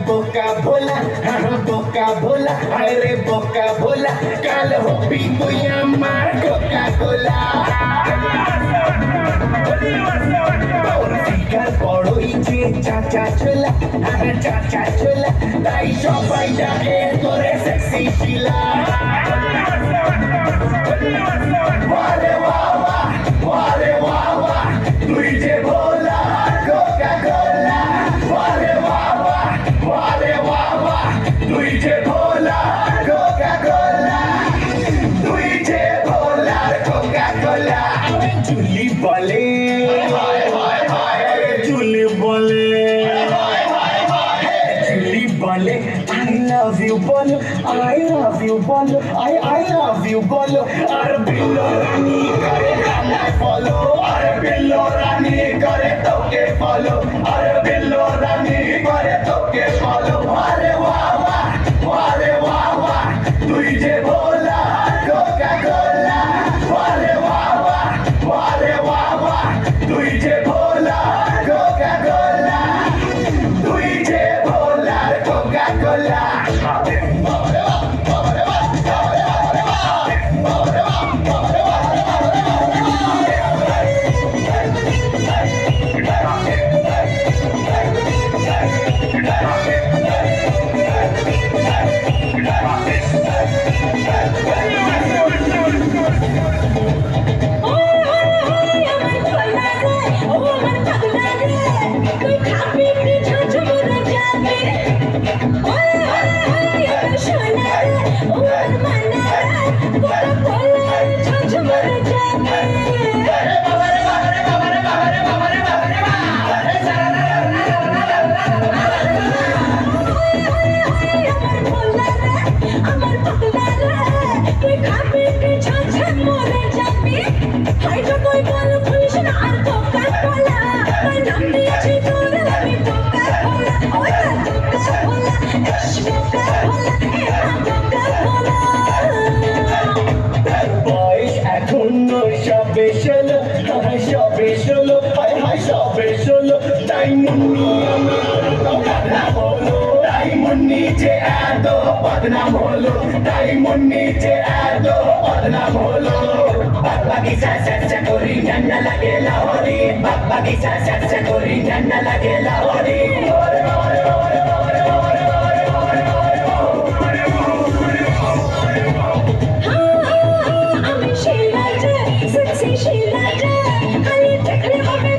बोका भोला बोका भोला अरे बोका भोला काल हो पिंगुया मार कोका कोला ফিগার বড়ই যে চাচা ছোলা চাচা ছোলা তাই সবাই ডাকে তোরে সেক্সি শিলা ওয়ারে ওয়াওয়া ওয়ারে ওয়াওয়া তুই যে ভোলা কোকা কোলা ওয়ারে ওয়াওয়া ওয়ারে ওয়াওয়া তুই যে ভোলা কোকা কোলা তুই যে ভোলা কোকা কোলা চুলি বলে চুলি বলে চুলি বলে I love you বলো I love you বলো I love you বলো আর বিল্লো রানী করে আমায় ফলো আর বিল্লো রানী করে তোকে ফলো আর বিল্লো রানী করে তোকে ফলো আরে ওয়াওয়া আরে ওয়াওয়া তুই যে ভোলা কোকা কোলা আরে ওয়াওয়া আরে ওয়াওয়া তুই যে ভোলা কোকা কোলা তুই যে ভোলা কোকা কোলা बदनाम होलो डायमंड नीचे आदो बदनाम होलो बाबा की सासा कोरी नन्ना लगे लाहौरी बाबा की सासा कोरी नन्ना लगे लाहौरी I'm